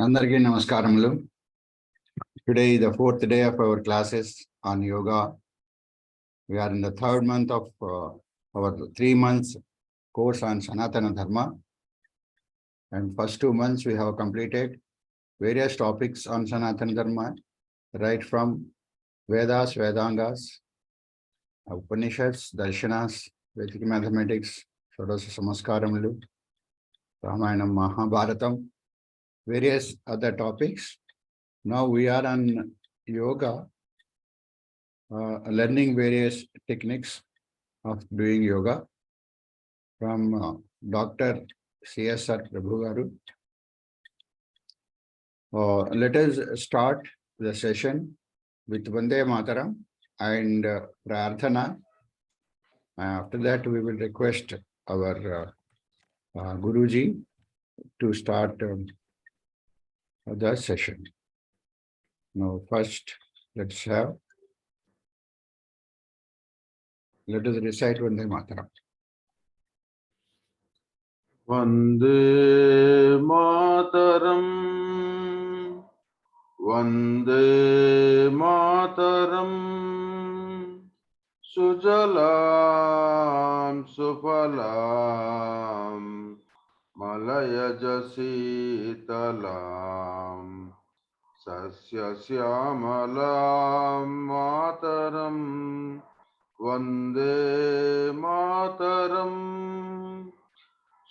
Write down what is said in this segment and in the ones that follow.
Andarki namaskaramulu. Today is the fourth day of our classes on yoga. We are in the third month of our 3 months course on Sanatana Dharma. And first 2 months we have completed various topics on Sanatana Dharma, right from Vedas, Vedangas, Upanishads, Darshanas, Vedic mathematics, Shodasa Samaskaramulu, Ramayanam, Mahabharatam, various other topics. Now we are on yoga, learning various techniques of doing yoga from Dr. CSR Prabhu garu. Let us start the session with Vande Mataram and Prarthana. After that, we will request our Guruji to start the session. Now, first, let us recite Vande Mataram. Vande Mataram, Vande Mataram, Sujalam Sufalam, Malaya Jasitalam, Sasya Syamalam Mataram, Vande Mataram.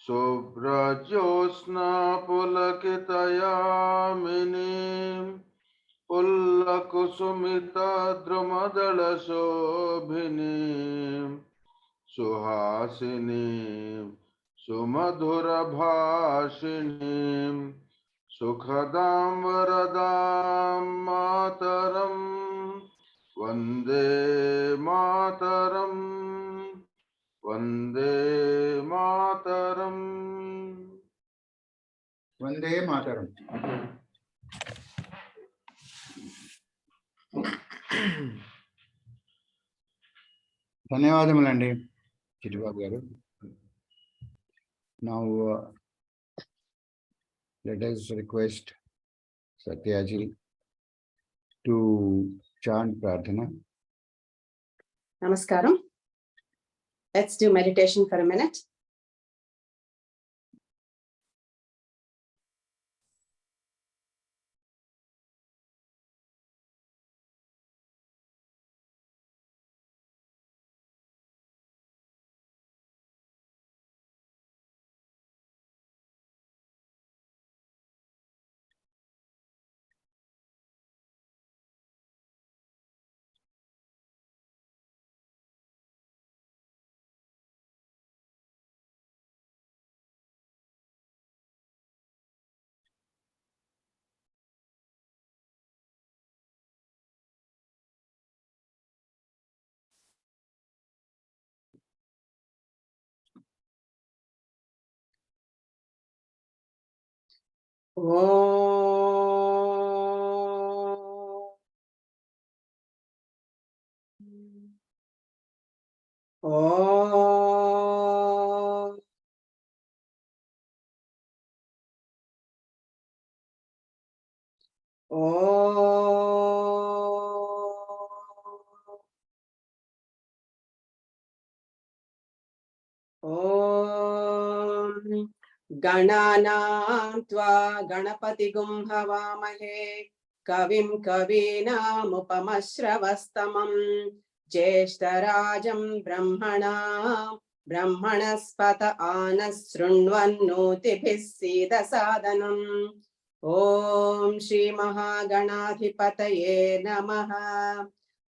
Subrajosna pulakitayaminim Pullakusumita drumadala shobhinim Suhasinim Sumadhura bhashinim Sukhadam varadam mataram Vande Mataram Vande Mataram. Vande Mataram. ధన్యవాదములండి చిటిబాబు గారు. Now let us request Satyaji to chant Prarthana. Namaskaram. Let's do meditation for a minute. Gananam tva ganapatigum havamahe kavim kavinamupamashravastamam jeshtarajam brahmanaspata anasrunvannotibhis sidasadanam. Om Shri Mahaganadhipataye Namaha.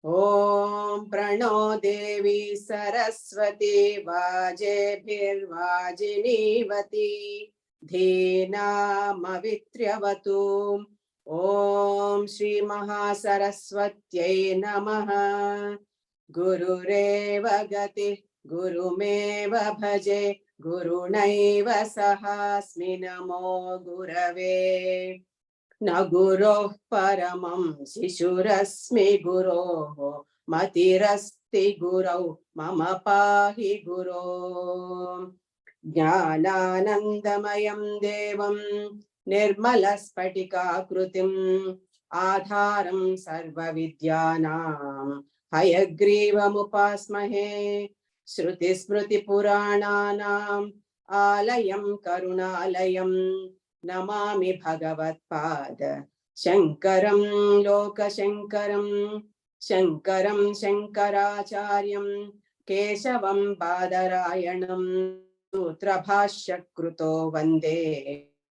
Om Prano Devi Saraswati Vajebhirvajinivati Dhinamavitriyavatu. Om Shri Mahasaraswatyai Namaha. Gurureva Gati Gurumeva Bhaje Gurunaiva Sahasmi Namo Gurave. Na guroh paramam shishurasmi guroh matirasti guroh mama pahi guroh. Jnananandamayam devam निर्मलस्फटिकाकृतिम् आधारं सर्वविद्यानां हयग्रीवमुपास्महे श्रुतिस्मृतिपुराणानाम् आलयं करुणालयं नमामि भगवत्पाद शङ्करं लोकशङ्करं शङ्करं शङ्कराचार्यं केशवं बादरायणं सूत्रभाष्यकृतो वन्दे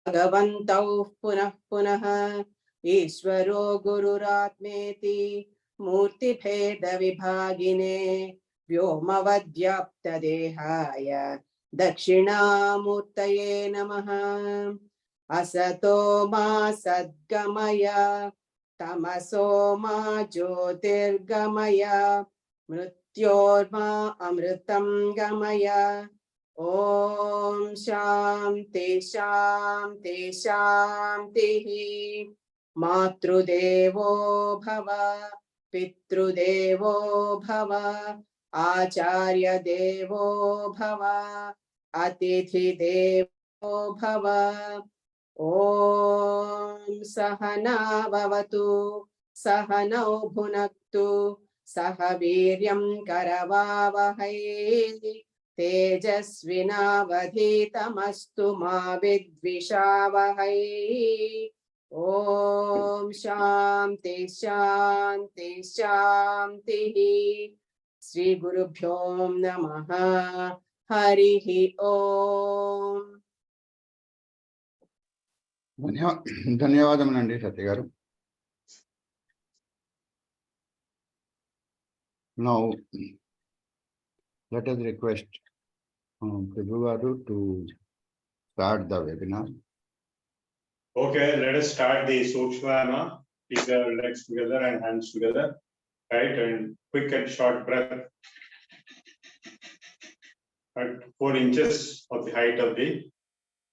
भगवन्तौ पुनः पुनः ईश्वरो गुरुरात्मेति मूर्तिभेदविभागिने व्योमवद्व्याप्तदेहाय दक्षिणामूर्तये नमः असतो मा सद्गमय तमसो मा ज्योतिर्गमय मृत्योर्मा अमृतं गमय ॐ शान्ति शान्ति शान्तिः मातृदेवो भव पितृदेवो भव आचार्यदेवो भव अतिथिदेवो भव ॐ सहना भवतु सहनौ भुनक्तु सह वीर्यं करवावहै तेजस्विनावधीतमस्तु मा विद्विषावहै ॐ शान्ति शान्ति शान्तिः श्री गुरुभ्यो नमः हरिः ओम् ధన్యవాదములండి సత్య గారు. Now let us request Prabhu garu to start the webinar. Okay, let us start the Sukshmana. Keep your legs together and hands together. Right, and quick and short breath. At 4 inches of the height of the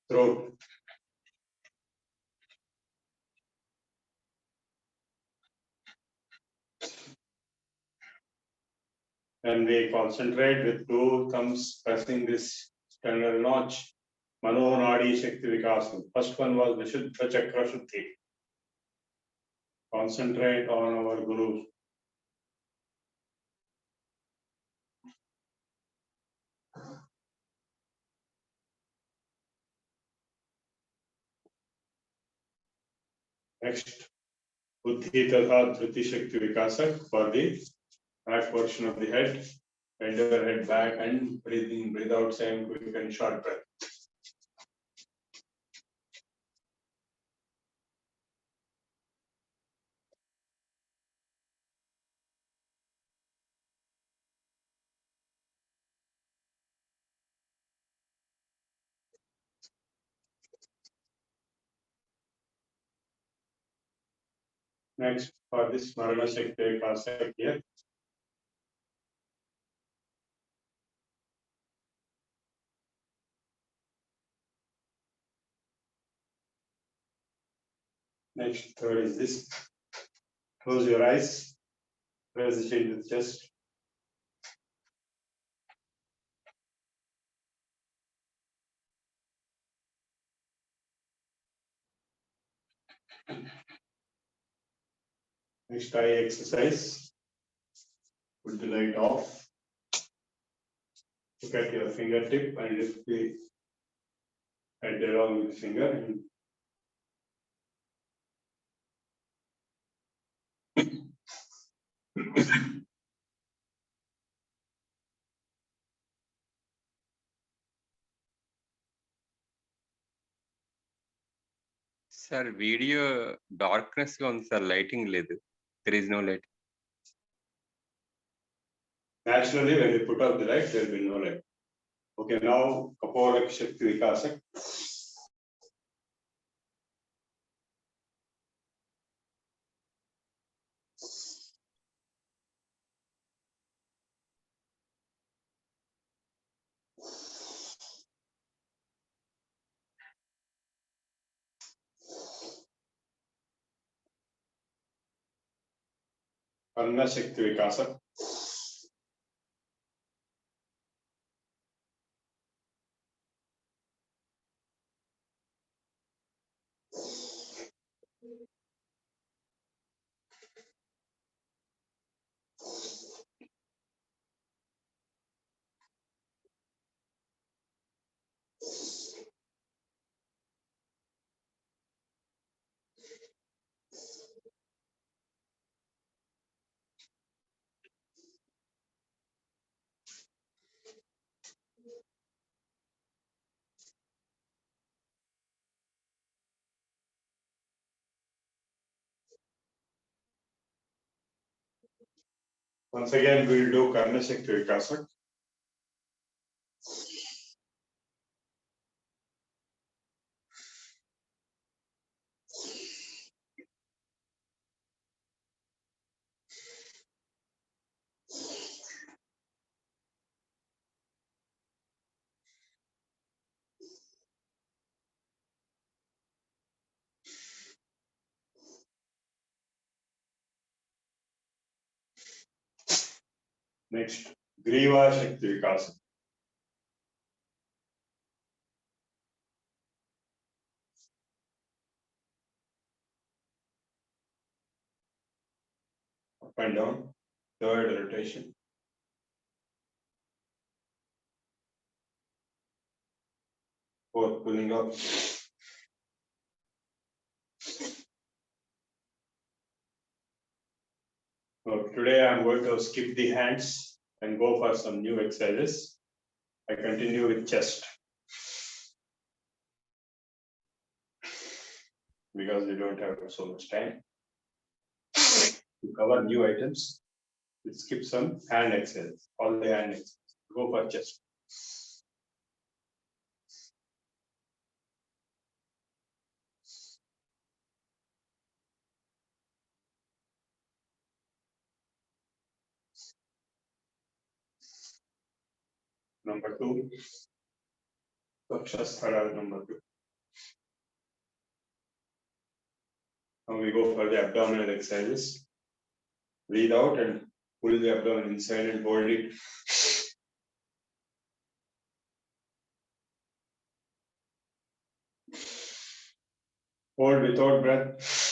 throat. And we concentrate with 2 thumbs pressing this sternal notch. Mano Nadi Shakti Vikasam. First one was Vishuddha Chakra Shuddhi. Concentrate on our Guru. Next, Buddhi Tatha Dhruti Shakti Vikasak for the back portion of the head. Bend your head back and breathe in, breathe out, same quick and short breath. Next, for this Marana Shakti Vikasak here. Next, third is this. Close your eyes. Press the chin with chest. Next, eye exercise. Put the light off. Look at your fingertip and lift the head along with the finger. And Sir, video darkness on sir, lighting ledu. There is no light. naturally, when we put up the light, there will be no light. Okay, now Kapolak Shakti Vikasak. Karna Shakti Vikasak. Once again, we will do Karna Shakti Vikasak. Next, Griva Shakti Vikasak. Up and down, third rotation. Fourth, pulling up. So today I'm going to skip the hands and go for some new exercises. I continue with chest because we don't have so much time to cover new items. Let's skip some hand exercises, all the hand exercises. Go for chest. Number 2, Pakshasthara number 2. Now we go for the abdominal exercises. Breathe out and pull the abdomen inside and hold it. Hold without breath.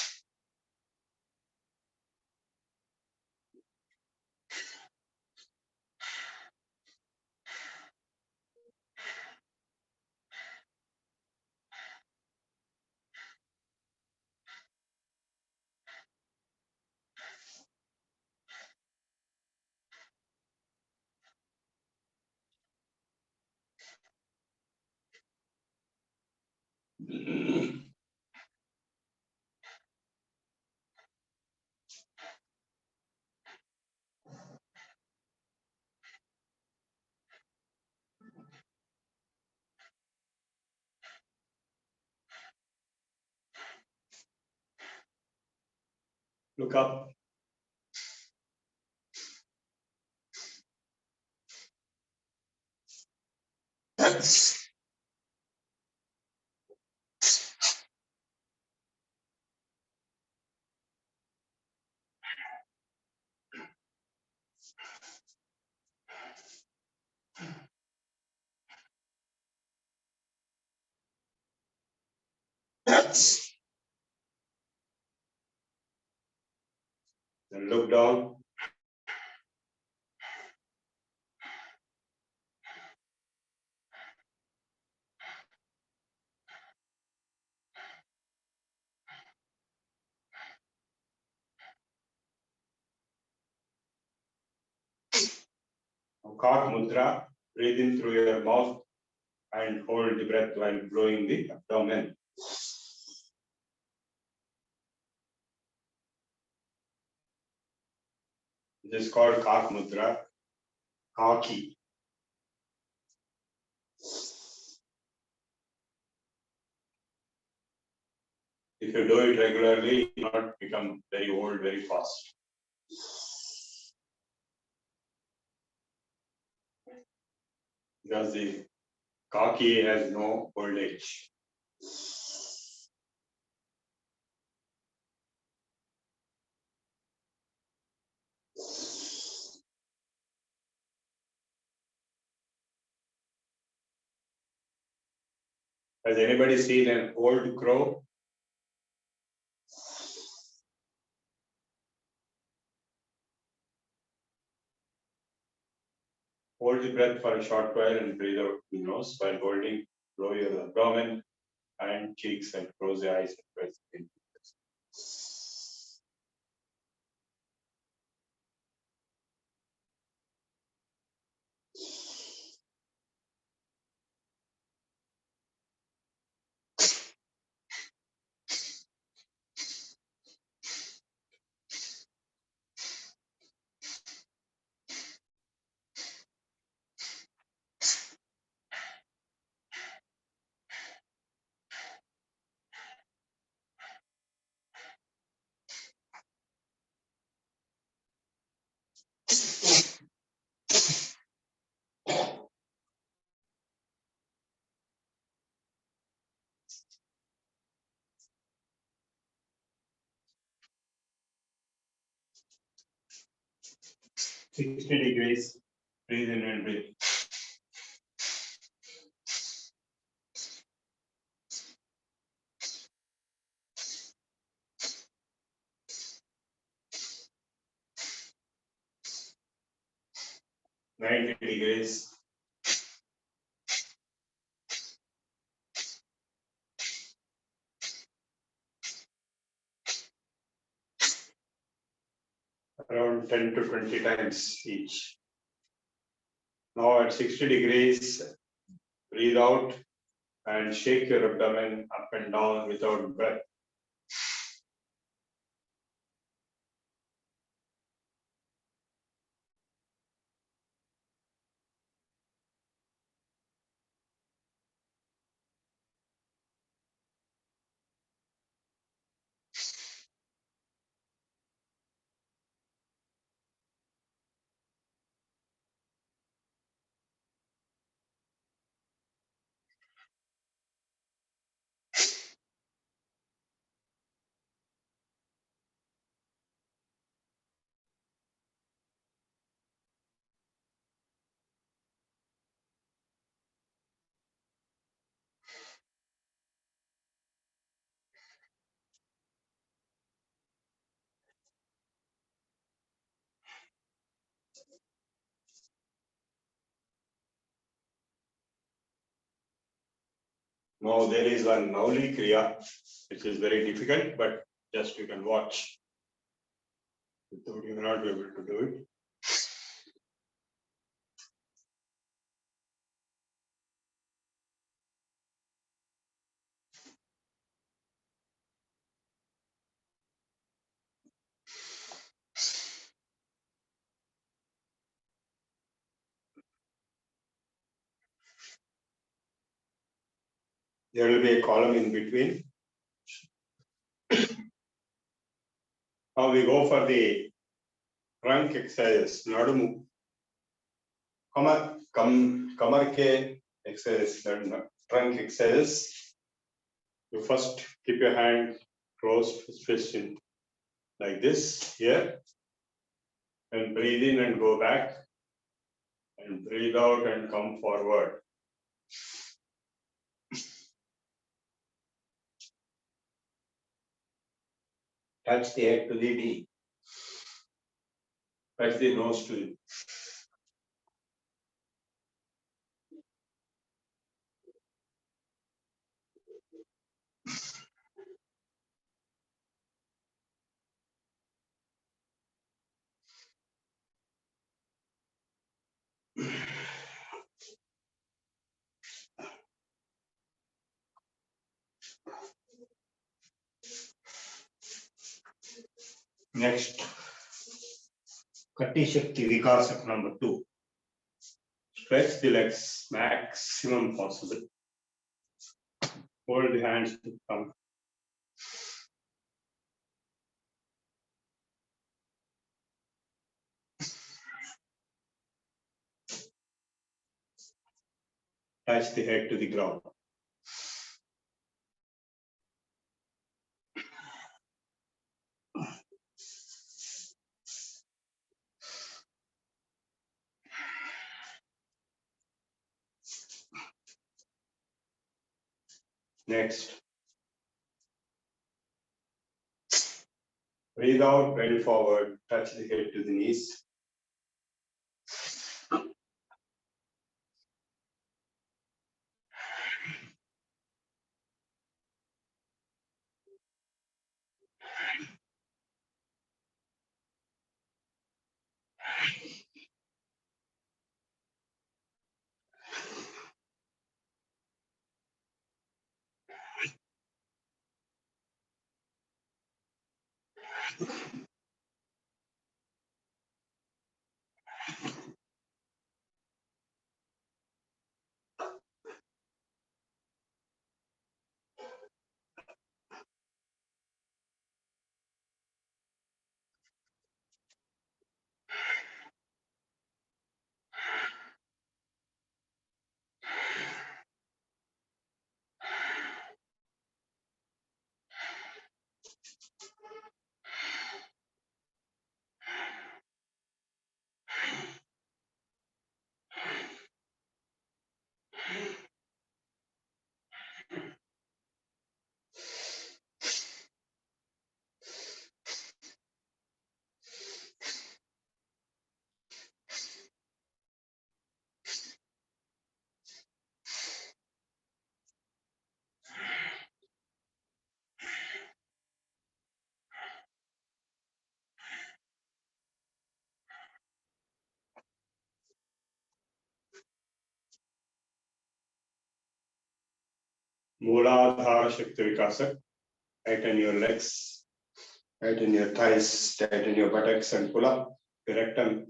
Look up. Then look down. Cock mudra. Breathe in through your mouth and hold the breath while blowing the abdomen. This is called Kak Mudra, Kaki. If you do it regularly, you will not become very old very fast. Because the Kaki has no old age. Has anybody seen an old crow? Hold the breath for a short while and breathe out the nose while holding, blow your abdomen and cheeks and close the eyes and press in. 60 degrees. Breathe in and breathe. Ninety degrees. Around 10 to 20 times each. Now at 60 degrees, breathe out and shake your abdomen up and down without breath. Now there is one Nauli Kriya, which is very difficult, but just you can watch. Without you will not be able to do it. There will be a column in between. Now we go for the trunk exercise. Nadumu. Kamar ke exercise, trunk exercise. You first keep your hand closed, fist in like this here. And breathe in and go back. And breathe out and come forward. Touch the head to the knee. Touch the nose to the. Next, Kati Shakti Vikasak number 2. Stretch the legs maximum possible. Hold the hands to come. Touch the head to the ground. Next. Breathe out, bend forward, touch the head to the knees. Mooladhara Shakti Vikasak. Tighten your legs, tighten your thighs, tighten your buttocks and pull up the rectum.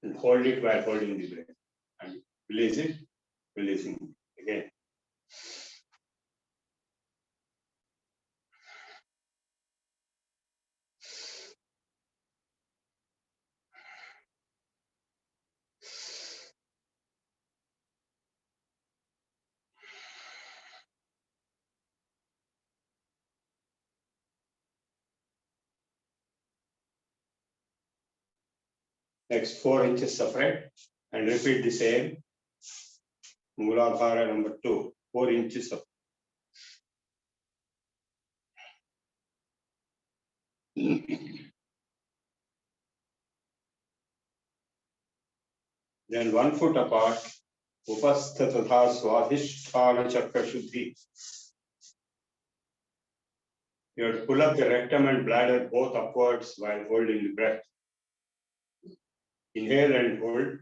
And hold it while holding the breath. And release it, releasing again. Next 4 inches separate and repeat the same. Mooladhara number 2, 4 inches up. Then 1 foot apart, Upastha Tadha Swadhisthana Chakra Shuddhi. You have to pull up the rectum and bladder both upwards while holding the breath. Inhale and hold.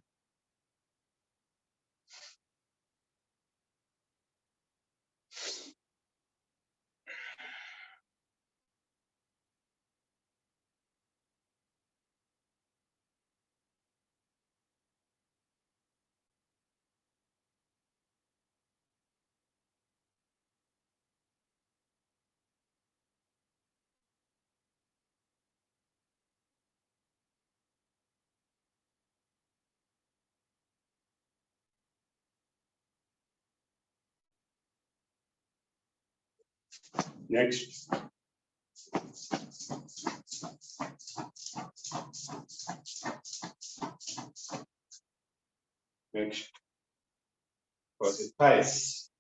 Next. Next. For the thighs.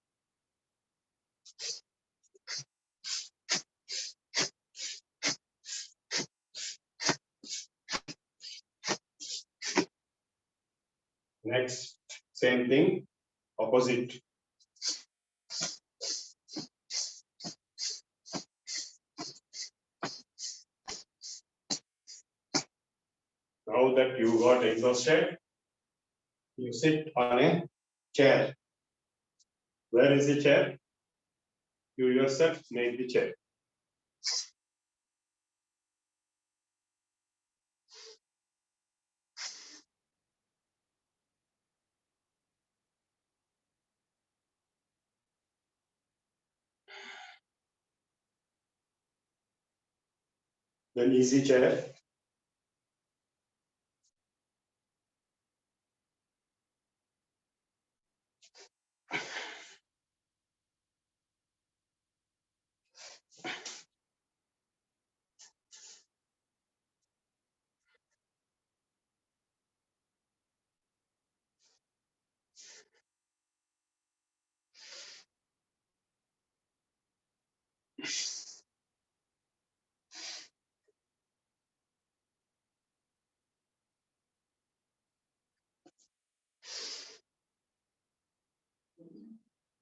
Next, same thing, opposite. Now that you got exhausted, you sit on a chair. Where is the chair? You yourself make the chair. Then easy chair.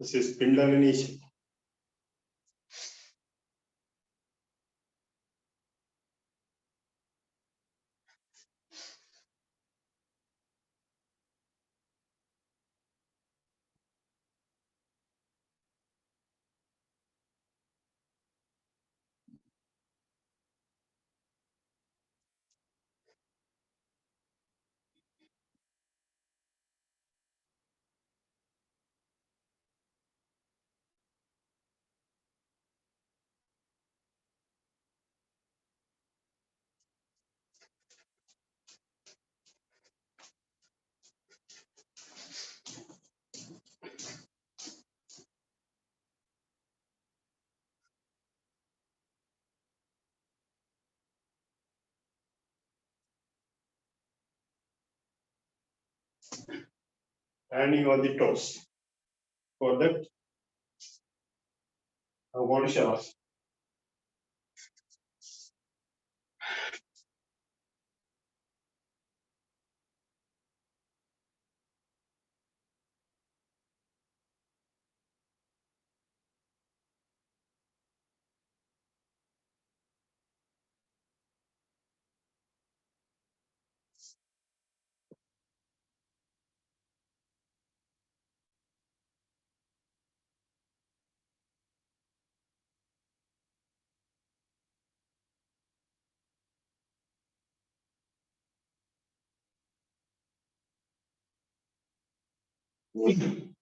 This is Pindalini. Standing on the toes. For that, I want to show us. Turn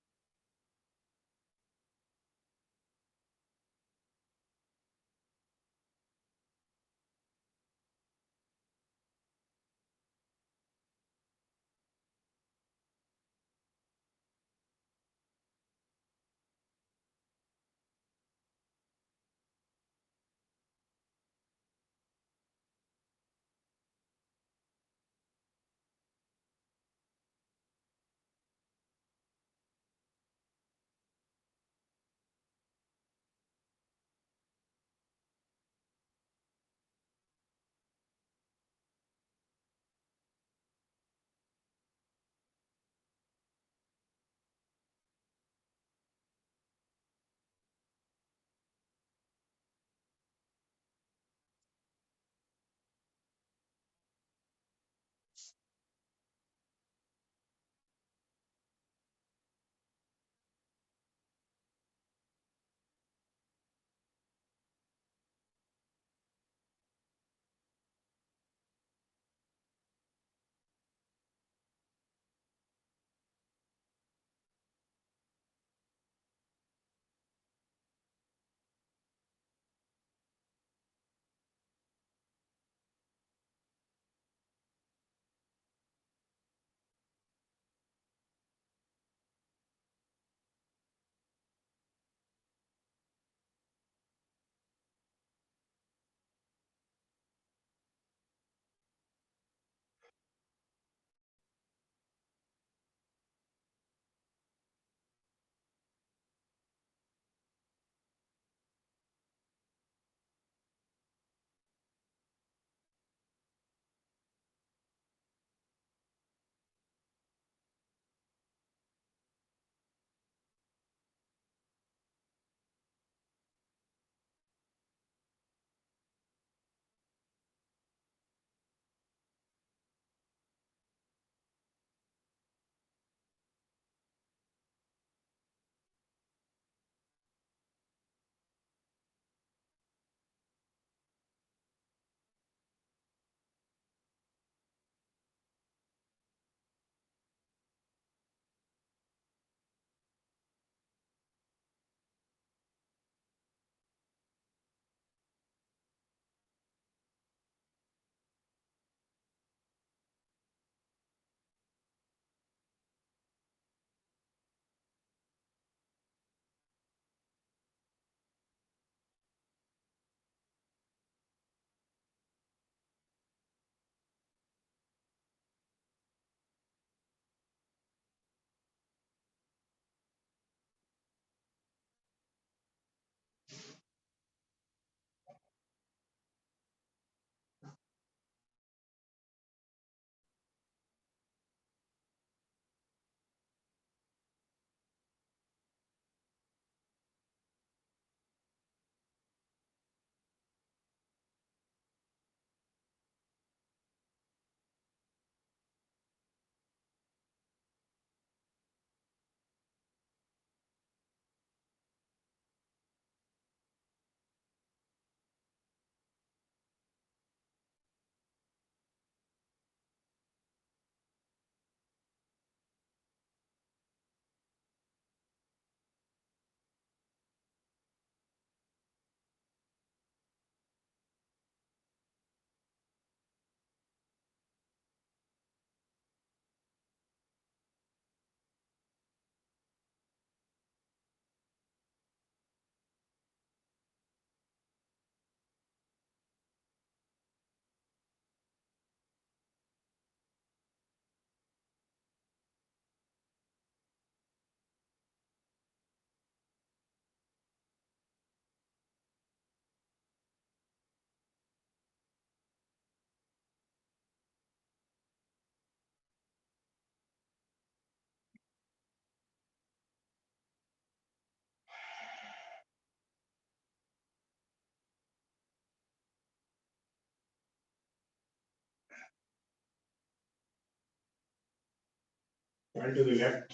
to the left.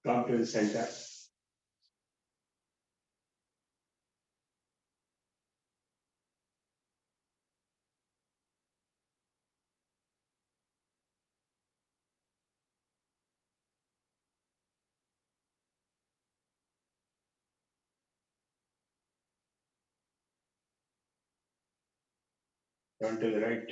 Come to the center. Turn to the right.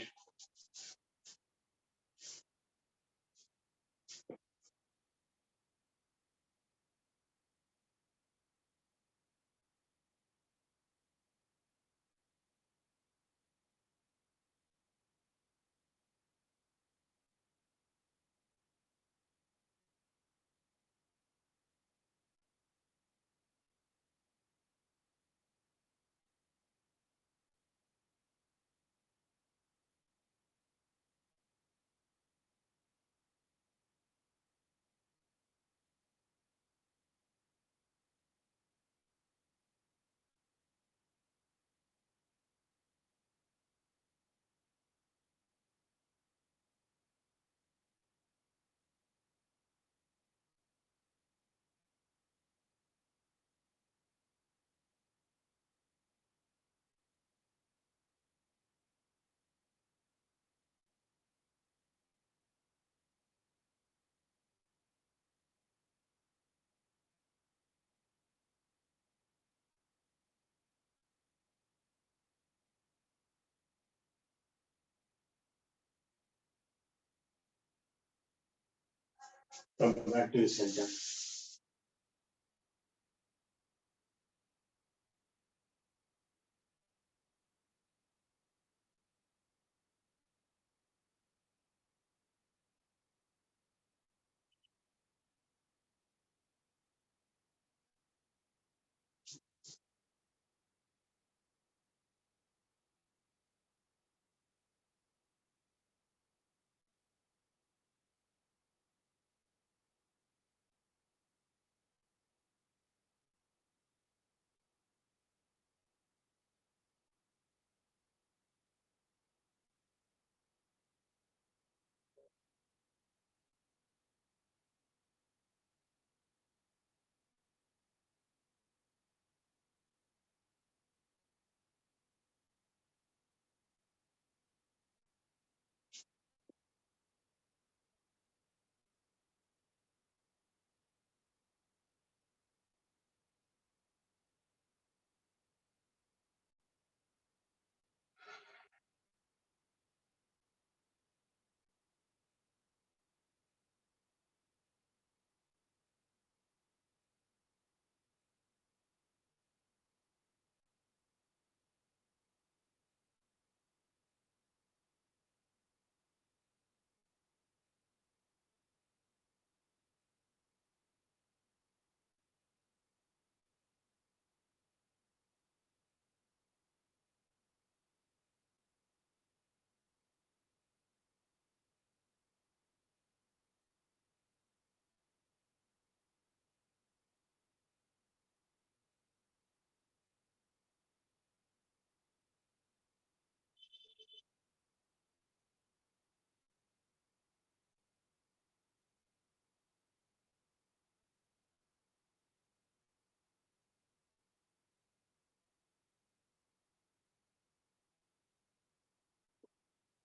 Come back to the center.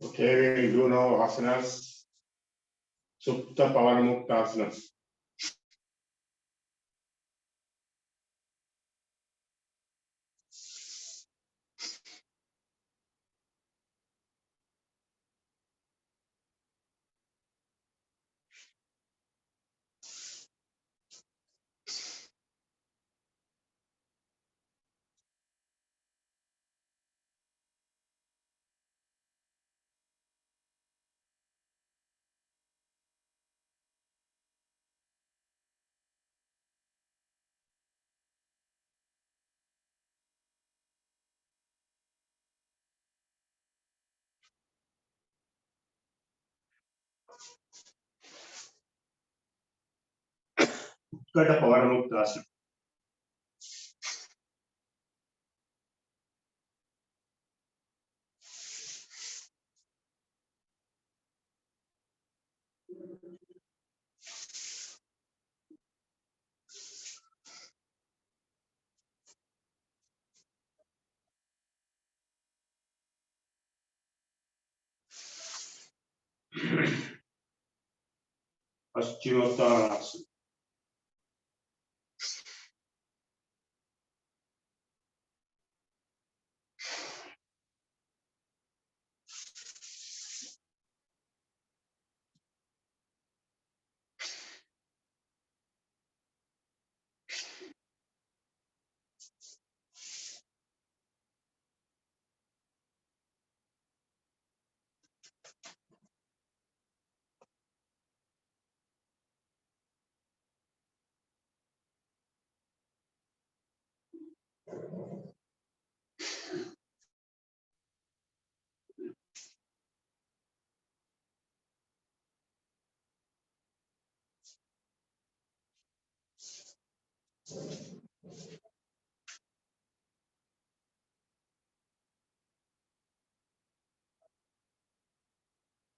Okay, we do now asanas. Supta Pavanamukta asana. Utkata Pavanamuktasana. Paschimottanasana.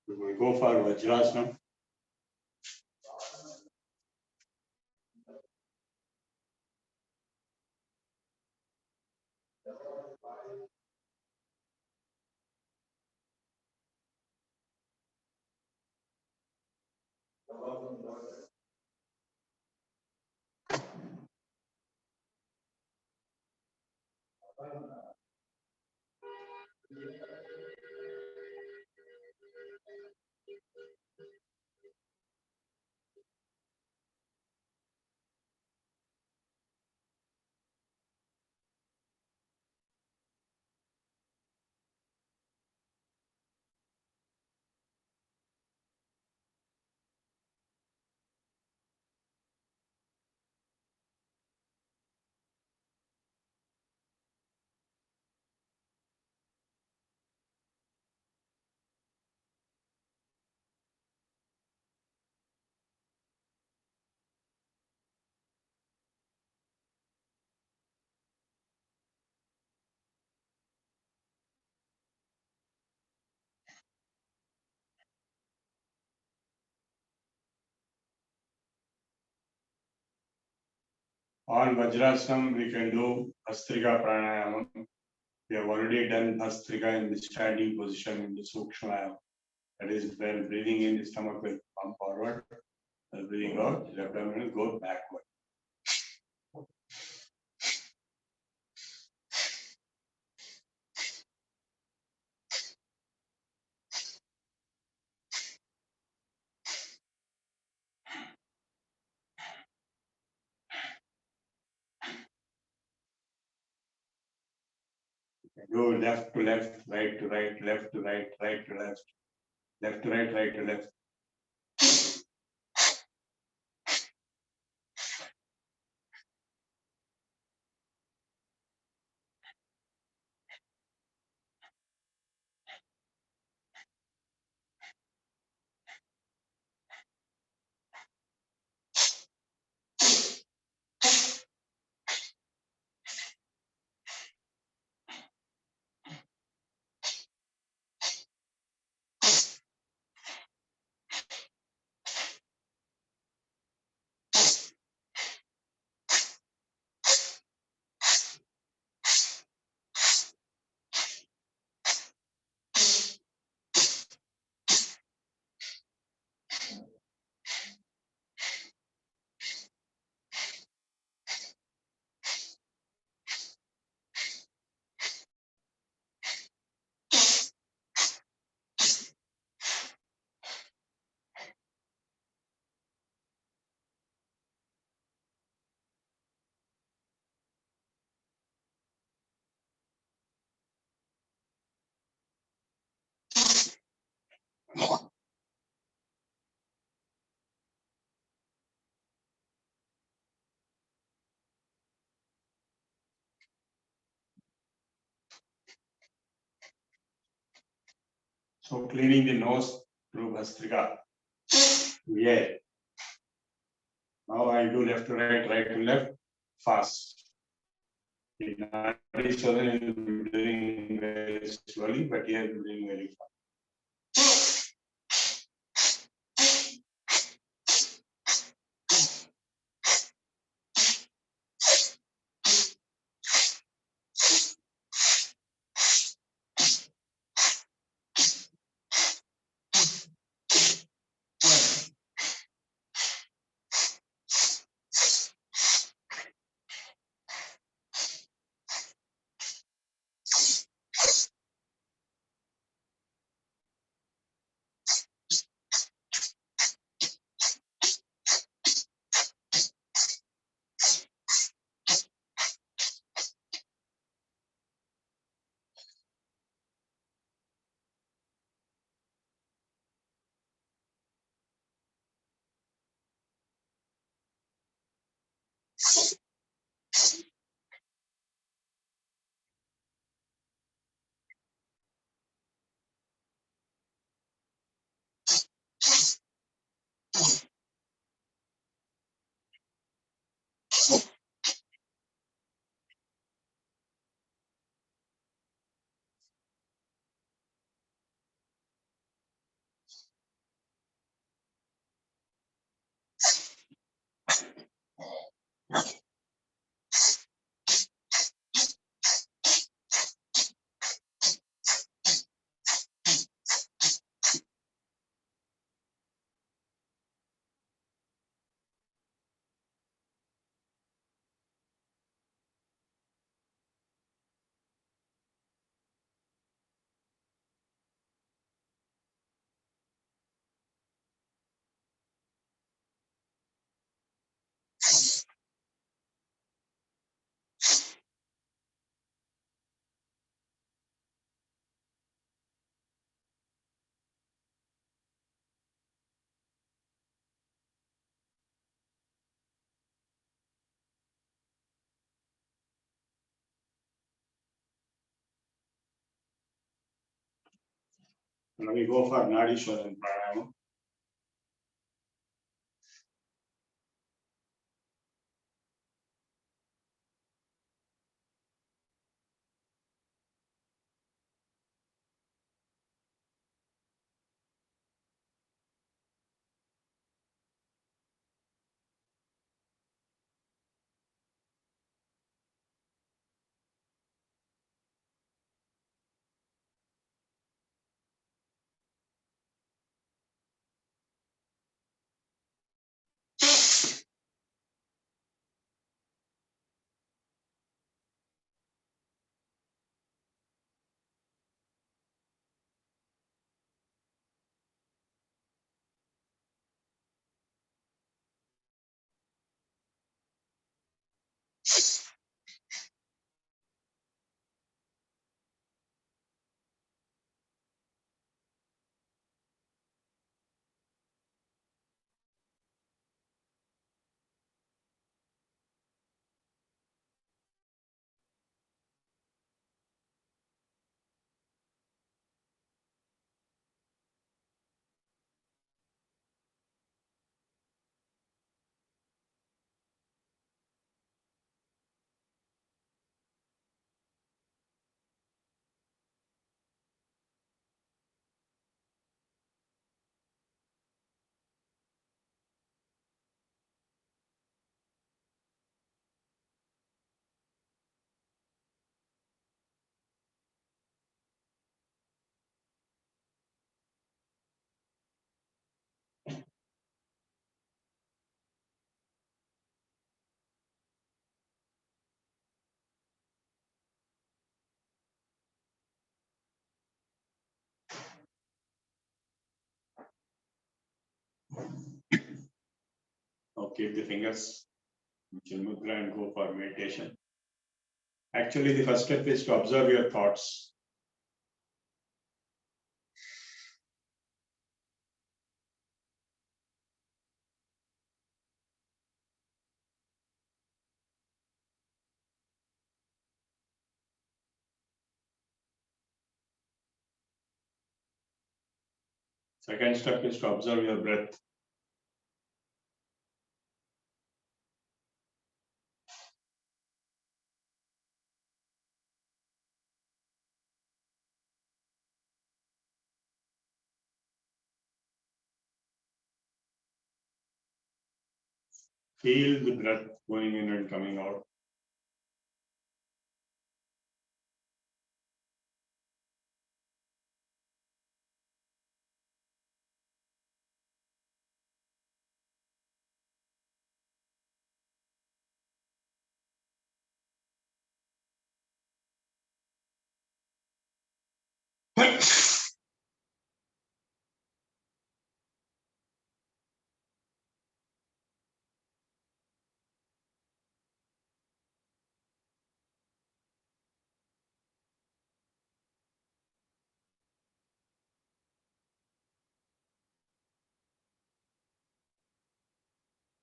We will go for Vajrasana. On Vajrasana, we can do Bhastrika Pranayama. We have already done Bhastrika in the standing position in the Sukshma. That is, when breathing in, the stomach will come forward. While breathing out, the abdomen will go backward. Go left to left, right to right, left to right, right to left, left to right, right to left. So cleaning the nose through Bhastrika. Yeah. Now I do left to right, right to left, fast. In Nadi Shodhana, you will be doing very slowly, but here you will be doing very fast. Now we go for Nadi Shodhana Pranayama. Now keep the fingers in Chin Mudra and go for meditation. Actually, the first step is to observe your thoughts. Second step is to observe your breath. Feel the breath going in and coming out.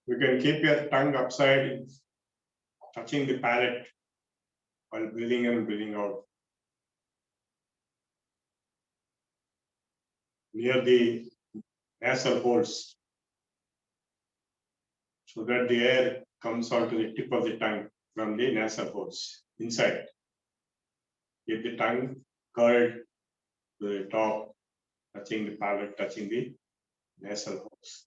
You can keep your tongue upside, touching the palate while breathing in and breathing out. Near the nasal holes, so that the air comes onto the tip of the tongue from the nasal holes inside. Keep the tongue curled to the top, touching the palate, touching the nasal holes.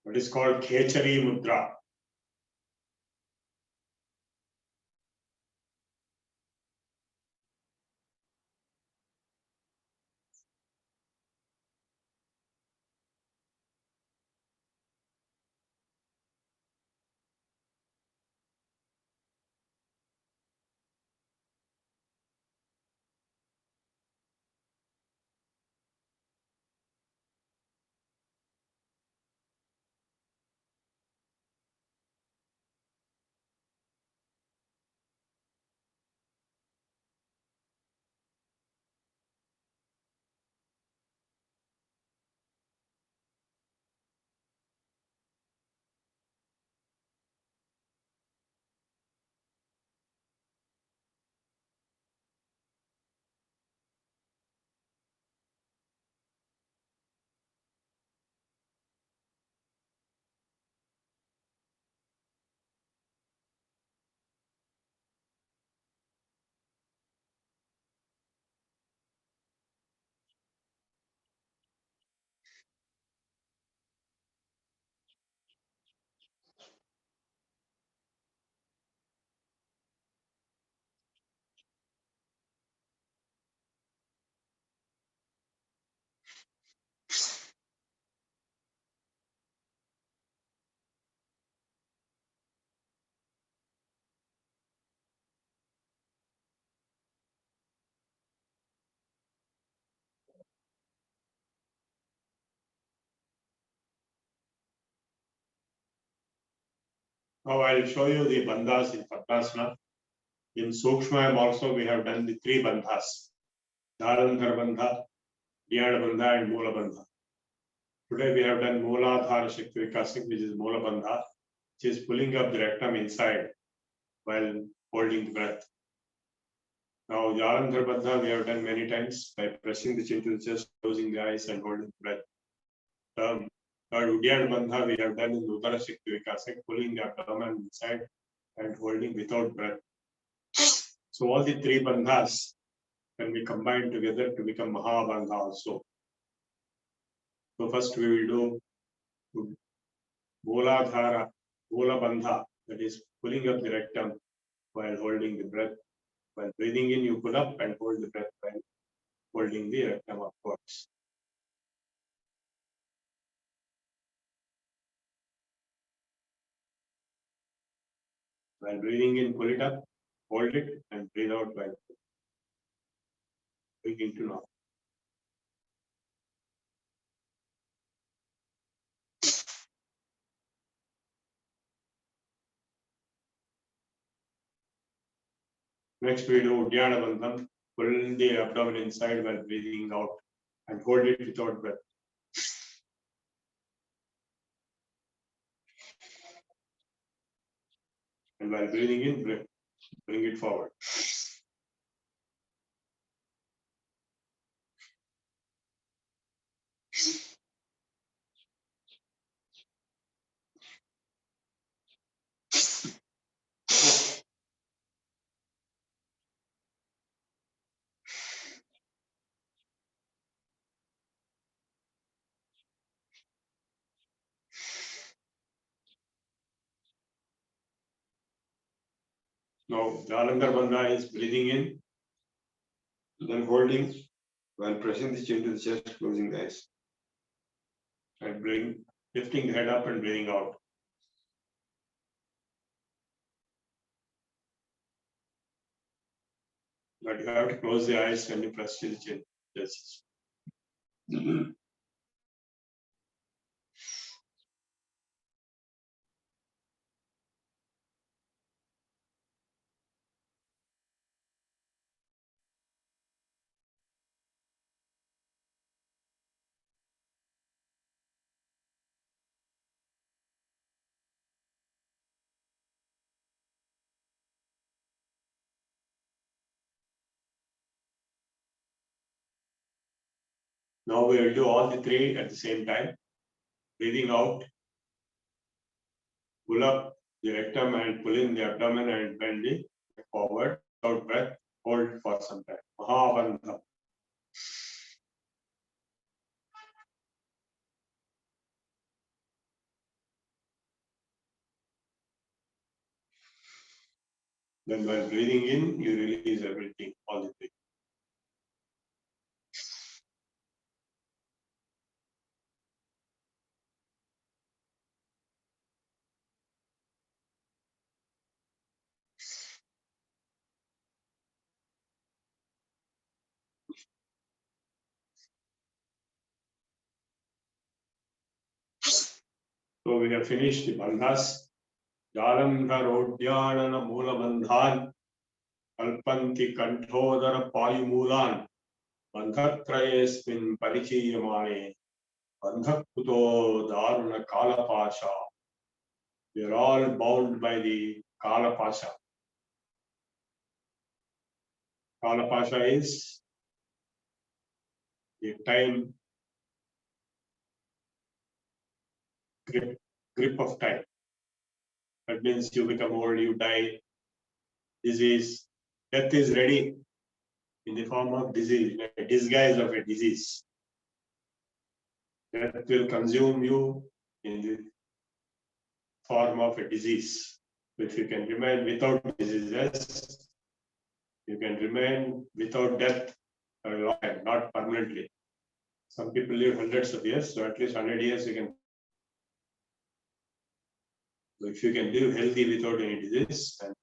What is called Khechari Mudra. Now I'll show you the bandhas in Padmasana. In Sukshmayam also we have done the three bandhas. Dharanthar bandha, Dhyana bandha and Mula bandha. Today we have done Mooladhara Shakti Vikasik, which is Mula bandha, which is pulling up the rectum inside while holding the breath. Now Dharanthar bandha we have done many times by pressing the chin to the chest, closing the eyes and holding the breath. Third Uddiyana bandha we have done in Udara Shakti Vikasik, pulling the abdomen inside and holding without breath. So all the three bandhas can be combined together to become Mahabandha also. So first we will do Mooladhara, Moola bandha, that is pulling up the rectum while holding the breath. While breathing in, you pull up and hold the breath while holding the rectum upwards. While breathing in, pull it up, hold it, and breathe out while breathing to north. Next we do Dhyana Bandhan. Pull the abdomen inside while breathing out and hold it without breath. And while breathing in, bring it forward. Now, Jalandhar Bandha is breathing in, then holding, while pressing the chin to the chest, closing the eyes. And lifting the head up and breathing out. But you have to close the eyes when you press to the chin. Yes. Now we will do all the three at the same time. Breathing out, pull up the rectum and pull in the abdomen and bend it forward. Out breath, hold for some time. Mahabandha. Then while breathing in, you release everything, all the three. So we have finished the bandhas. Jalandharodhyanana Mula Bandhan Kalpanti Kanthodara Payumulan Bandhatrayesmin Parichiyamane Bandhakuto Daruna Kalapasha. We are all bound by the Kalapasha. Kalapasha is the time grip of time. That means you become old, you die, disease. Death is ready in the form of disease, a disguise of a disease. Death will consume you in the form of a disease. If you can remain without diseases, you can remain without death for a long time, not permanently. Some people live hundreds of years, so at least 100 years you can. So if you can live healthy without any disease, then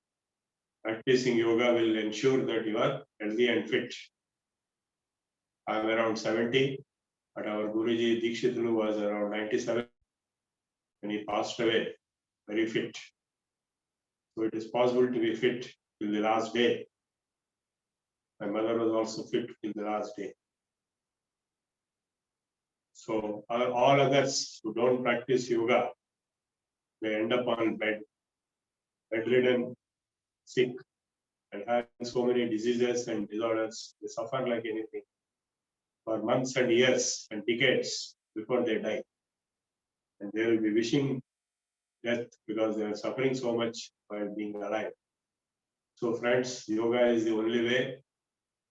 practicing yoga will ensure that you are healthy and fit. I am around 70, but our Guruji Dikshitulu was around 97 when he passed away, very fit. So it is possible to be fit till the last day. My mother was also fit till the last day. So all others who don't practice yoga, they end up on bedridden, sick, and having so many diseases and disorders. They suffer like anything for months and years and decades before they die. And they will be wishing death because they are suffering so much while being alive. So friends, yoga is the only way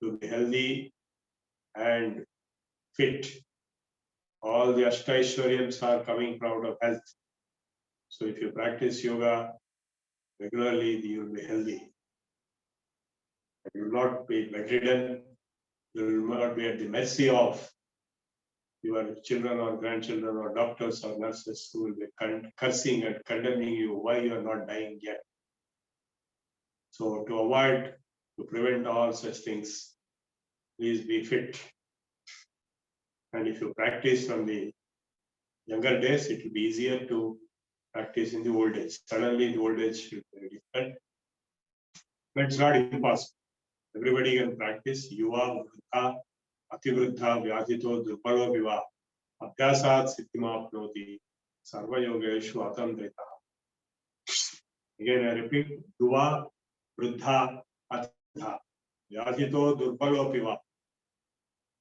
to be healthy and fit. All the Ashtaishwaryams are coming out of health. So if you practice yoga regularly, you will be healthy. You will not be bedridden. You will not be at the mercy of your children or grandchildren or doctors or nurses who will be cursing and condemning you why you are not dying yet. So to prevent all such things, please be fit. And if you practice from the younger days, it will be easier to practice in the old age. Suddenly, the old age will be very difficult, but it's not impossible. Everybody can practice. Yuva, Vruddha, Ativruddha, Vyadhito, Durbalo, Viva. Abhyasat Siddhimapnoti. Sarva Yogeshu Atandrita. Again, I repeat. Yuva, Vruddha, Ativruddha, Vyadhito, Durbalo, Viva.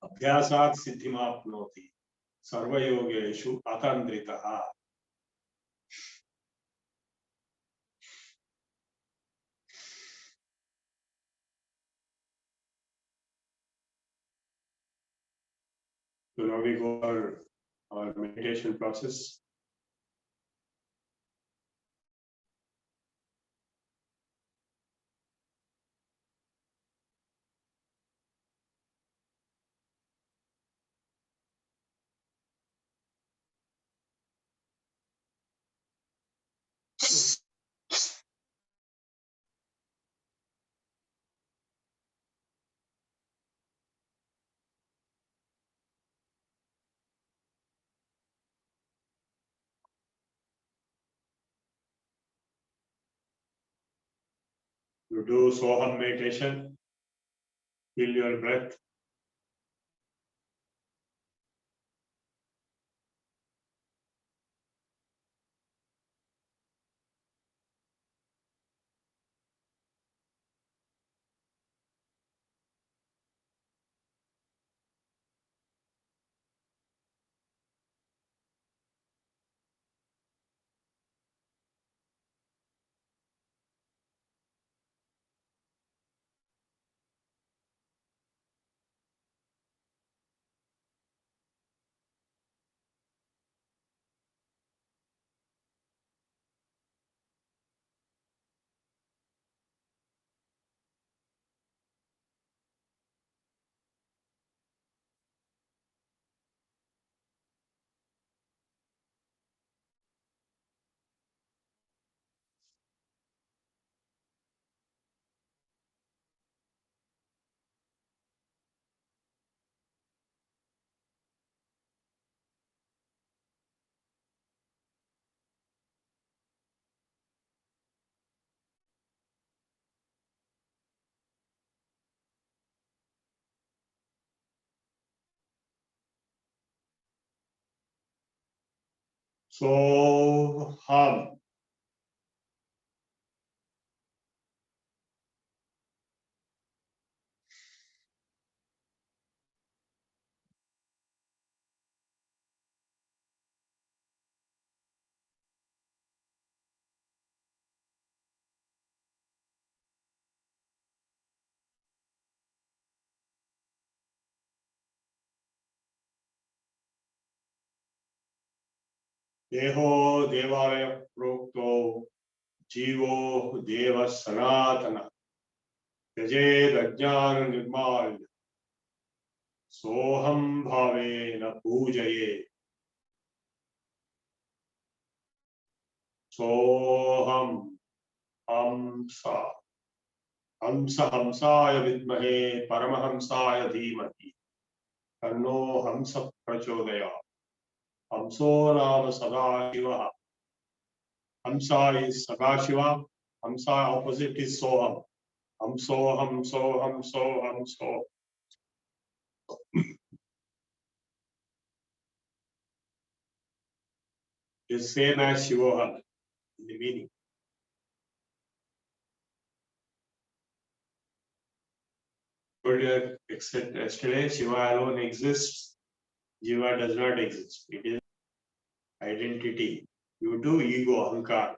Abhyasat Siddhimapnoti. Sarva Yogeshu Atandrita. So now we go over our meditation process. You do Soham meditation, feel your breath. Soham. Deho Devalaya Prokto Jivo Deva Sanatana Tajed Ajnana Nirmal Soham Bhavena Pujaye Soham Hamsa Hamsa Hamsaya Vidmahe Paramahamsaya Dhimahi Tanno Hamsa Prachodaya Hamso Nama Sadashiva. Hamsa is Sadashiva. Hamsa opposite is Soham. Hamso, Hamso, Hamso, Hamso. Is same as Shivoham in the meaning. Earlier, except yesterday, Shiva alone exists. Jiva does not exist. It is identity. You do ego, ahankar.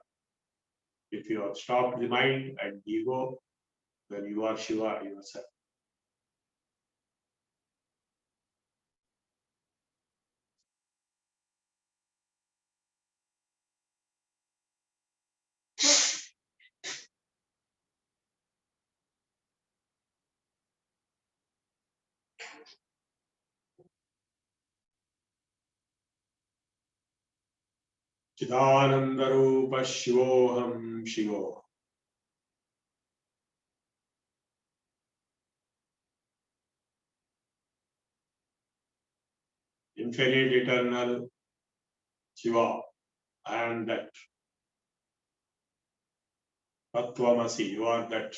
If you have stopped the mind and ego, then you are Shiva yourself. Chidanandarupa Shivoham Shivo. Infinite eternal Shiva. I am that. Tattvamasi, you are that.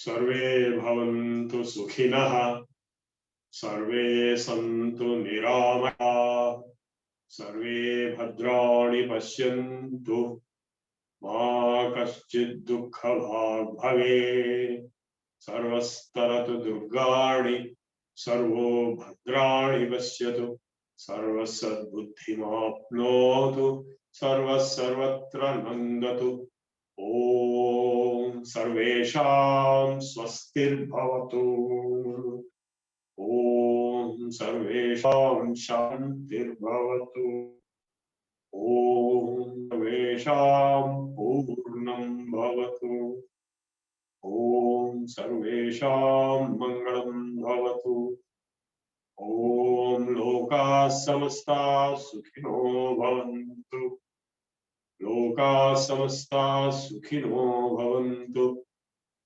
सर्वे भवन्तु सुखिनः सर्वे सन्तु निरामयाः सर्वे भद्राणि पश्यन्तु मा कश्चित् दुःखभाग् भवेत् सर्वस्तरतु दुर्गाणि servo भद्राणि पश्यतु सर्वसद्बुद्धिमाप्नोतु सर्वत्र नन्दतु ॐ सर्वेषां स्वस्तिर्भवतु ॐ सर्वेषां शान्तिर्भवतु ॐ सर्वेषां पूर्णं भवतु ॐ सर्वेषां मङ्गलं भवतु ॐ लोकाः समस्ताः सुखिनो भवन्तु लोकाः समस्ताः सुखिनो भवन्तु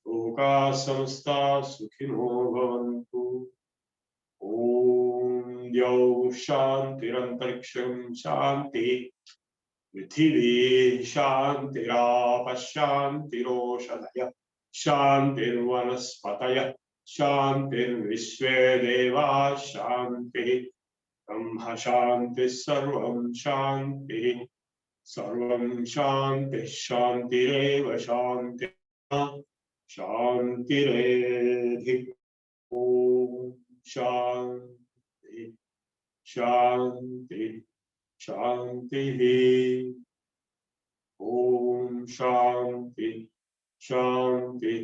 लोकाः समस्ताः सुखिनो भवन्तु ॐ द्यौः शान्तिरन्तरिक्षं शान्तिः पृथिवी शान्तिरापः शान्तिरोषधयः शान्तिर्वनस्पतयः शान्तिर्विश्वे देवाः शान्तिः ब्रह्म शान्तिः सर्वं शान्तिः सर्वं शान्तिः शान्तिरेव शान्तिः शान्तिरेधि ॐ शान्ति शान्ति शान्तिः ॐ शान्ति शान्ति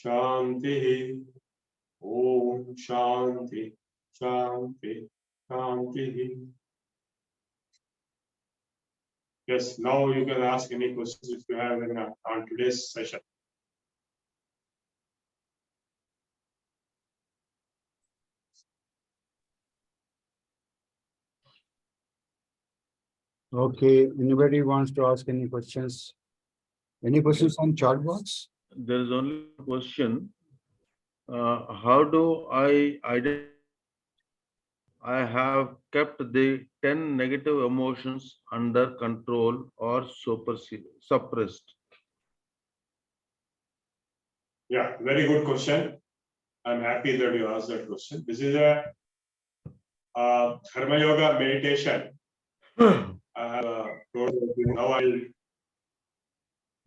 शान्तिः ॐ शान्ति शान्ति शान्तिः. Yes, now you can ask any questions if you have on today's session. Okay, anybody wants to ask any questions? Any questions on chat box? There is only a question. How do I identify I have kept the 10 negative emotions under control or suppressed? Yeah, very good question. I'm happy that you asked that question. This is a Dharma Yoga meditation. I have told you. Now I'll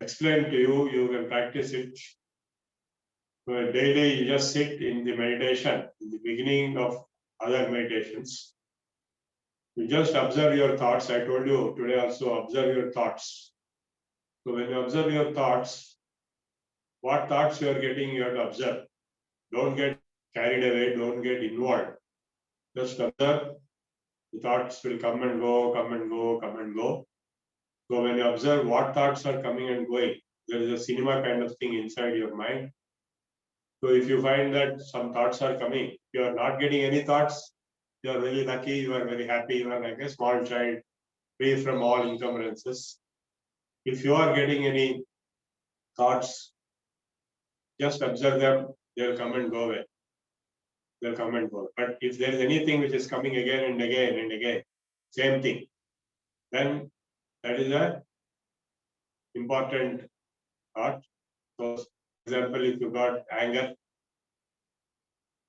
explain to you. You can practice it. So daily, you just sit in the meditation in the beginning of other meditations. You just observe your thoughts. I told you today also observe your thoughts. So when you observe your thoughts, what thoughts you are getting, you have to observe. Don't get carried away. Don't get involved. Just observe. The thoughts will come and go, come and go, come and go. So when you observe what thoughts are coming and going, there is a cinema kind of thing inside your mind. So if you find that some thoughts are coming, you are not getting any thoughts, you are very lucky, you are very happy, you are like a small child, free from all encumbrances. If you are getting any thoughts, just observe them, they'll come and go away. They'll come and go. But if there is anything which is coming again and again and again, same thing, then that is a important thought. So, for example, if you got anger,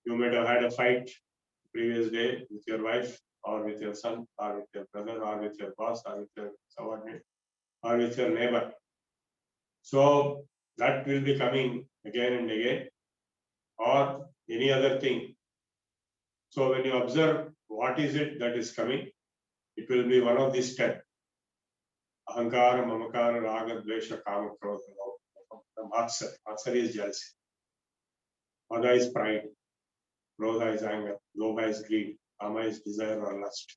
you might have had a fight the previous day with your wife or with your son or with your brother or with your boss or with your subordinate or with your neighbor. So that will be coming again and again, or any other thing. So when you observe what is it that is coming, it will be one of these 10. Ahankara, Mamakara, Raga, Dvesha, Kama, Krodha, Matsar. Matsar is jealousy. Mada is pride. Krodha is anger. Lobha is greed. Kama is desire or lust.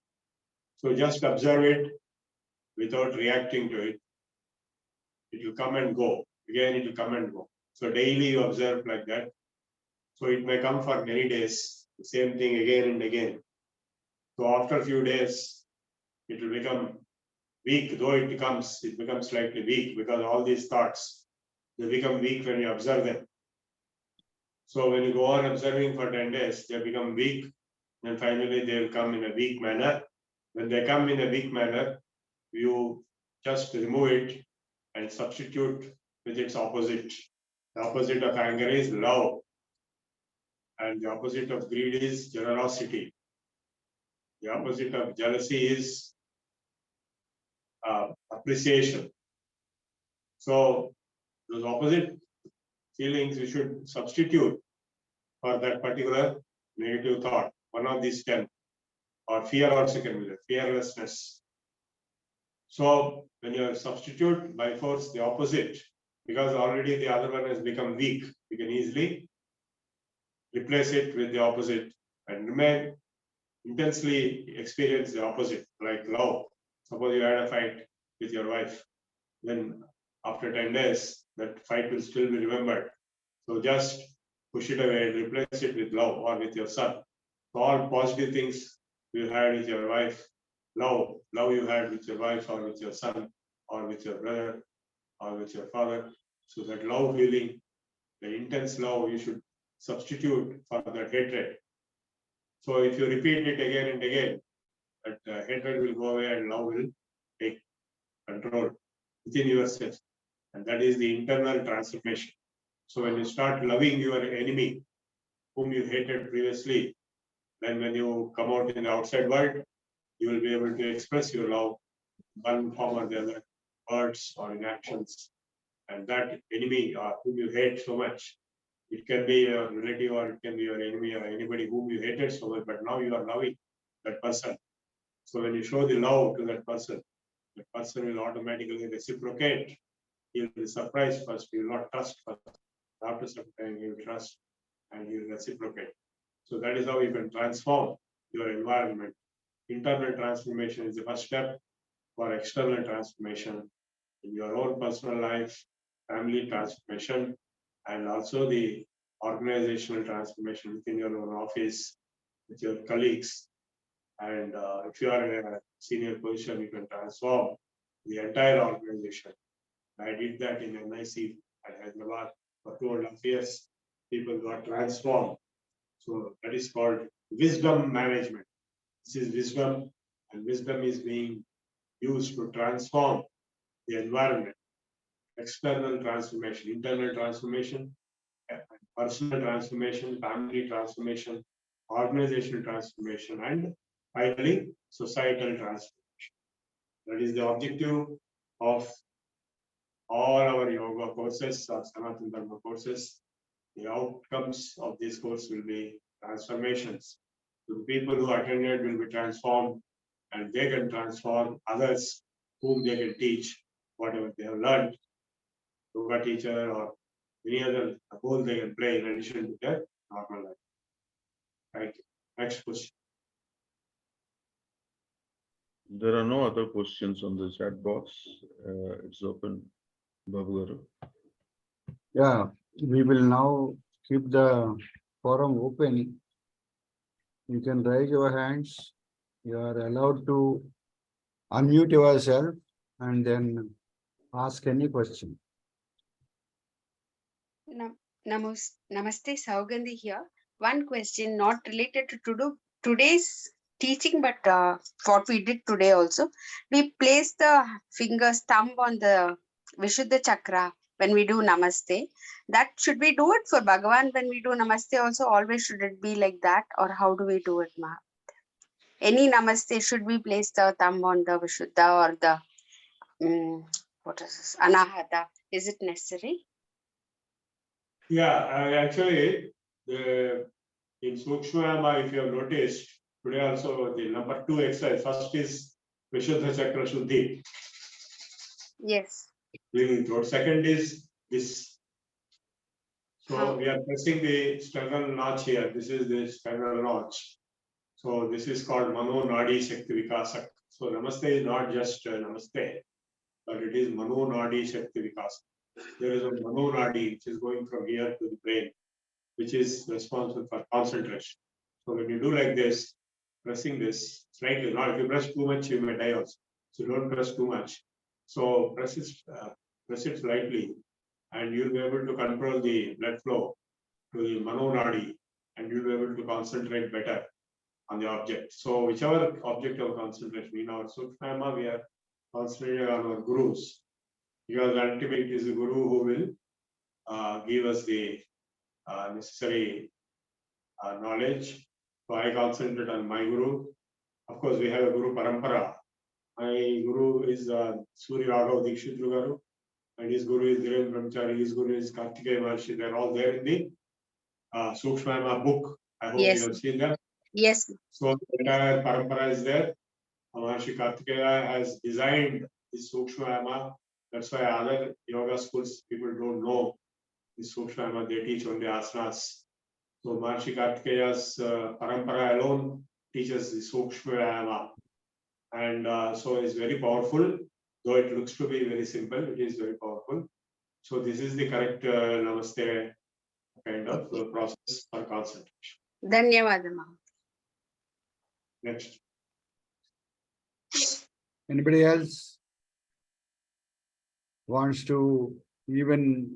So just observe it without reacting to it. It will come and go. Again, it will come and go. So daily you observe like that. So it may come for many days. the same thing again and again. So after a few days, it will become weak, though it becomes slightly weak because all these thoughts, they become weak when you observe them. So when you go on observing for 10 days, they become weak, and finally they will come in a weak manner. When they come in a weak manner, you just remove it and substitute with its opposite. The opposite of anger is love, and the opposite of greed is generosity. The opposite of jealousy is appreciation. So those opposite feelings we should substitute for that particular negative thought. One of these 10, or fear also can be there, fearlessness. So when you substitute by force the opposite, because already the other one has become weak, you can easily replace it with the opposite and remain intensely experience the opposite, like love. Suppose you had a fight with your wife, then after 10 days, that fight will still be remembered. So just push it away and replace it with love, or with your son. So all positive things you had with your wife, love you had with your wife or with your son or with your brother or with your father. So that love feeling, the intense love, you should substitute for that hatred. So if you repeat it again and again, that hatred will go away and love will take control within yourself. And that is the internal transformation. So when you start loving your enemy, whom you hated previously, then when you come out in the outside world, you will be able to express your love in one form or the other, words or in actions. And that enemy whom you hate so much, it can be your relative or it can be your enemy or anybody whom you hated so much, but now you are loving that person. So when you show the love to that person will automatically reciprocate. He'll be surprised first, he will not trust first. After some time, he will trust and he will reciprocate. So that is how you can transform your environment. Internal transformation is the first step for external transformation in your own personal life, family transformation, and also the organizational transformation within your own office, with your colleagues. And if you are in a senior position, you can transform the entire organization. I did that in NIC at Hyderabad for 2.5 years. People got transformed. So that is called wisdom management. This is wisdom, and wisdom is being used to transform the environment. External transformation, internal transformation, personal transformation, family transformation, organizational transformation, and finally, societal transformation. That is the objective of all our yoga courses or Sanatana Dharma courses. The outcomes of this course will be transformations. The people who attended will be transformed, and they can transform others whom they can teach whatever they have learned. Yoga teacher or any other role they can play in addition to their normal life. Thank you. Next question. There are no other questions on the chat box. It's open, Babu Garu. Yeah, we will now keep the forum open. You can raise your hands. You are allowed to unmute yourself and then ask any question. Namaste, Saugandhi here. One question not related to today's teaching, but what we did today also. We place the thumb on the Vishuddha Chakra when we do Namaste. That should we do it for Bhagavan when we do Namaste also? Always should it be like that, or how do we do it, Ma? Any Namaste, should we place the thumb on the Vishuddha or the what is this, Anahata? Is it necessary? Yeah, actually, in Sukshmayama, if you have noticed, today also the number 2 exercise, first is Vishuddha Chakra Shuddhi. Yes. Cleaning throat. Second is this. So we are pressing the sternal notch here. This is the sternal notch. So this is called Mano Nadi Shakti Vikasa. So Namaste is not just Namaste, but it is Mano Nadi Shakti Vikasa. There is a Mano Nadi which is going from here to the brain, which is responsible for concentration. So when you do like this, pressing this slightly, not if you press too much, you may die also. So don't press too much. So press it slightly, and you'll be able to control the blood flow to the manonadi, and you'll be able to concentrate better on the object. So whichever object of concentration, in our Sukshma, we are concentrating on our gurus, because ultimately it is the guru who will give us the necessary knowledge. So I concentrate on my guru. Of course, we have a guru parampara. My guru is Surya Raghav Dikshit Garu, and his guru is Dhiren Brahmachari, his guru is Kartikeya Maharshi. They're all there in the Sukshma book. I hope Yes. you have seen them. Yes. So the entire parampara is there. Maharshi Kartikeya has designed this Sukshma. That's why other yoga schools people don't know this Sukshma. They teach only asanas. So Maharshi Kartikeya's parampara alone teaches the Sukshma. And so it's very powerful. Though it looks to be very simple, it is very powerful. So this is the correct Namaste kind of process for concentration. Dhanyavada, Mahodaya. Next. Anybody else wants to, even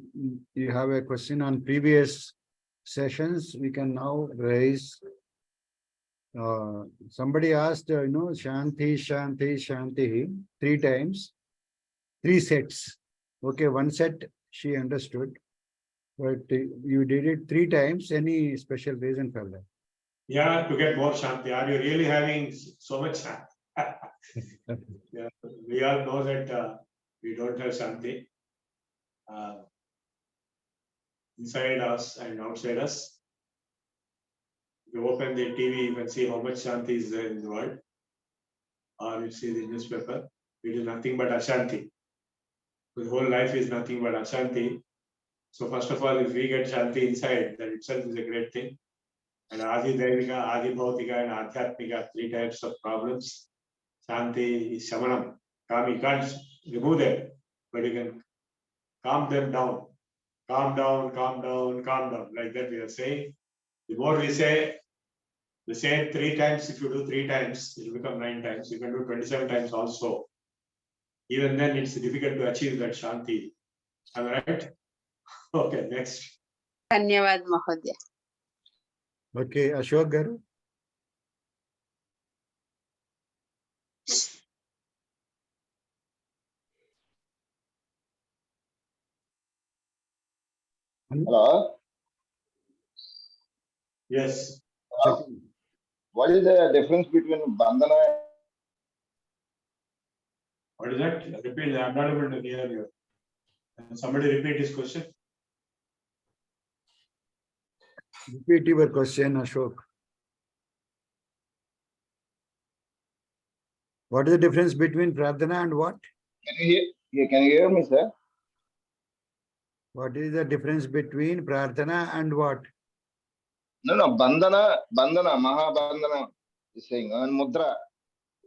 you have a question on previous sessions, we can now raise. Somebody asked, Shanti, Shanti, Shanti, 3 times, 3 sets. Okay, 1 set she understood, but you did it 3 times. Any special reason for that? Yeah, to get more Shanti. Are you really having so much Shanti? Yeah, we all know that we don't have Shanti inside us and outside us. If you open the TV, you can see how much Shanti is there in the world. Or you see the newspaper, it is nothing but Ashanti. The whole life is nothing but Ashanti. So first of all, if we get Shanti inside, that itself is a great thing. And Adi Daivika, Adi Bhautika, and Adhyatmika, 3 types of problems. Shanti is Shamanam. You can't remove them, but you can calm them down. Calm down, calm down, calm down. Like that we are saying. The more we say, the same 3 times, if you do 3 times, it will become 9 times. You can do 27 times also. Even then, it's difficult to achieve that Shanti. Am I right? Okay, next. Dhanyavada, Mahodaya. Okay, Ashok Garu. Hello. Yes. What is the difference between bandhana? What is that? Repeat. I'm not able to hear you. Can somebody repeat his question? Repeat your question, Ashok. What is the difference between Prarthana and what? Can you hear me, sir? What is the difference between Prarthana and what? No, bandhana, Mahabandhana is saying, and mudra.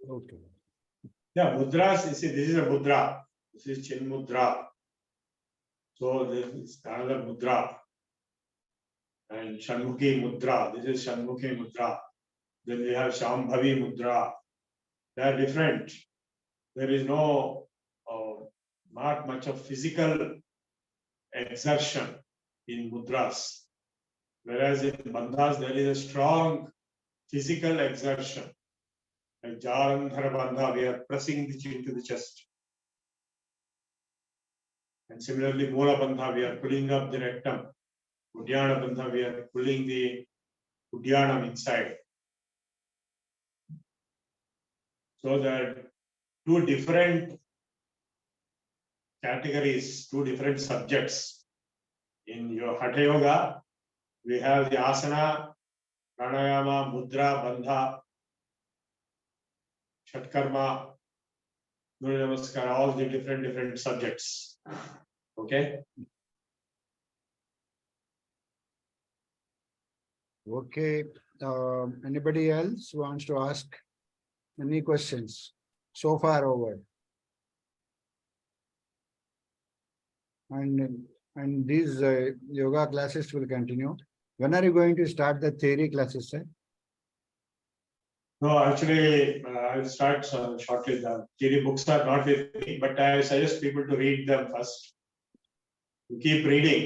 Okay. Yeah, mudras. You see, this is a mudra. This is Chin mudra. So this is another mudra. And Shanmukhi mudra. This is Shanmukhi mudra. Then we have Shambhavi mudra. They are different. There is no, not much of physical exertion in mudras. Whereas in bandhas, there is a strong physical exertion. Like Jarandhara bandha, we are pressing the chin to the chest. And similarly, Mula bandha, we are pulling up the rectum. Udyana bandha, we are pulling the udyanam inside. So there are 2 different categories, 2 different subjects. In your Hatha Yoga, we have the asana, pranayama, mudra, bandha, shatkarma, Surya Namaskar, all the different subjects. Okay. Okay. Anybody else wants to ask any questions? So far over. And these yoga classes will continue. When are you going to start the theory classes, sir? No, actually, I'll start shortly. The theory books are not with me, but I suggest people to read them first. Keep reading,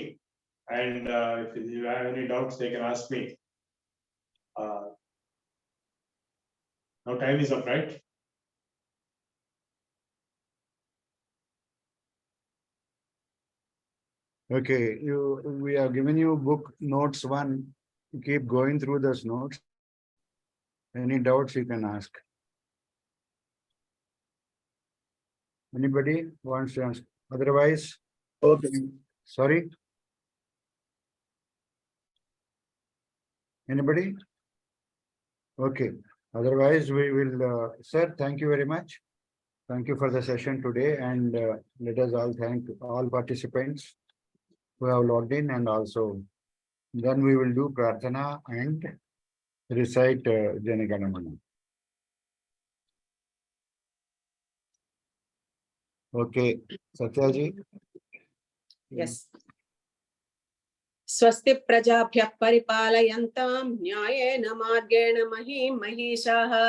and if you have any doubts, they can ask me. Now time is up, right? Okay, we have given you book notes 1. You keep going through those notes. Any doubts you can ask. Anybody wants to ask? Otherwise, okay. Sorry. Anybody? Okay. Otherwise, we will, sir, thank you very much. Thank you for the session today, and let us all thank all participants who have logged in, and also then we will do Prarthana and recite Janaganamana. Okay, Satyaji. Yes. Swasti prajabhyah paripalayantam nyayena margena mahim mahishaha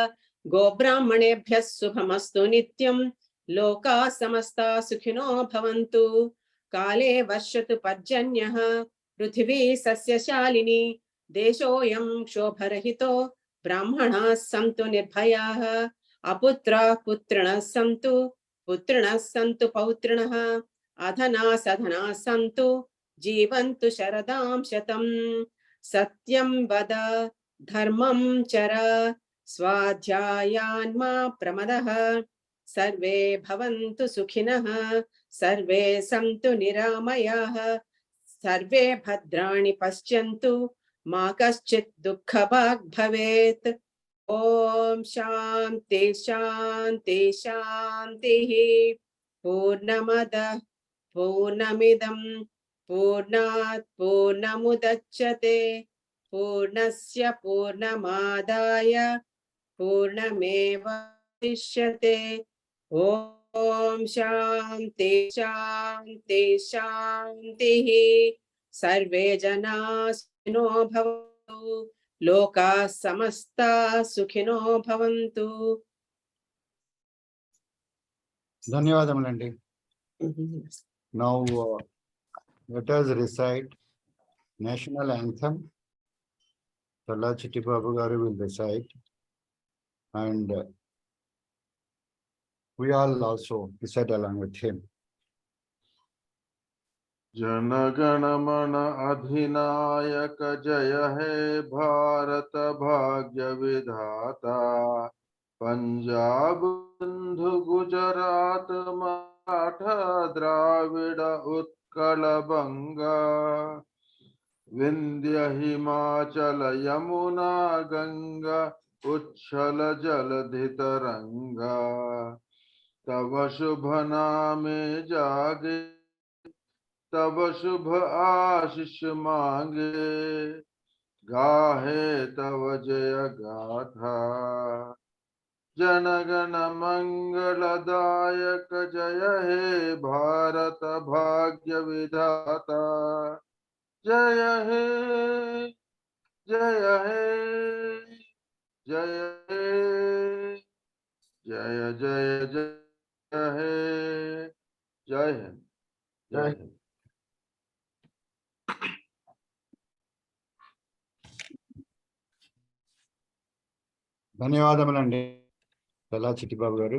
gobrahmanebhyah subhamastu nityam loka samasta sukhino bhavantu kale varshatu parjanyah prithvi sasyashalini deshoyam shobharahito brahmanas santu nirbhayah aputra putrinas santu pautrinas adhanas adhanas santu जीवन्तु शरदां शतं सत्यं वद धर्मं चर स्वाध्यायान्मा प्रमदः सर्वे भवन्तु सुखिनः सर्वे सन्तु निरामयाः सर्वे भद्राणि पश्यन्तु मा कश्चित् दुःखभाग् भवेत् ॐ शान्ति शान्ति शान्तिः पूर्णमदः पूर्णमिदं पूर्णात् पूर्णमुदच्यते पूर्णस्य पूर्णमादाय पूर्णमेवावशिष्यते ॐ शान्ति शान्ति शान्तिः सर्वे जनाः सुखिनो भवन्तु लोकाः समस्ताः सुखिनो भवन्तु ధన్యవాదములండి. Now let us recite national anthem. Talla Chitti Babu garu will recite, and we all also recite along with him. Jana Gana Mana अधिनायक जय हे भारत भाग्य विधाता पंजाब सिंधु गुजरात मराठा द्राविड़ उत्कल बंगा विंध्य हिमाचल यमुना गंगा उच्छल जलधि तरंगा तव शुभ नामे जागे तब शुभ आशीष मांगे गाहे तव जय गाथा जनगण मंगलदायक जय हे भारत भाग्य विधाता जय हे जय हे जय हे जय जय जय हे जय हे जय हे ధన్యవాదములండి తలా చిట్టిబాబు గారు.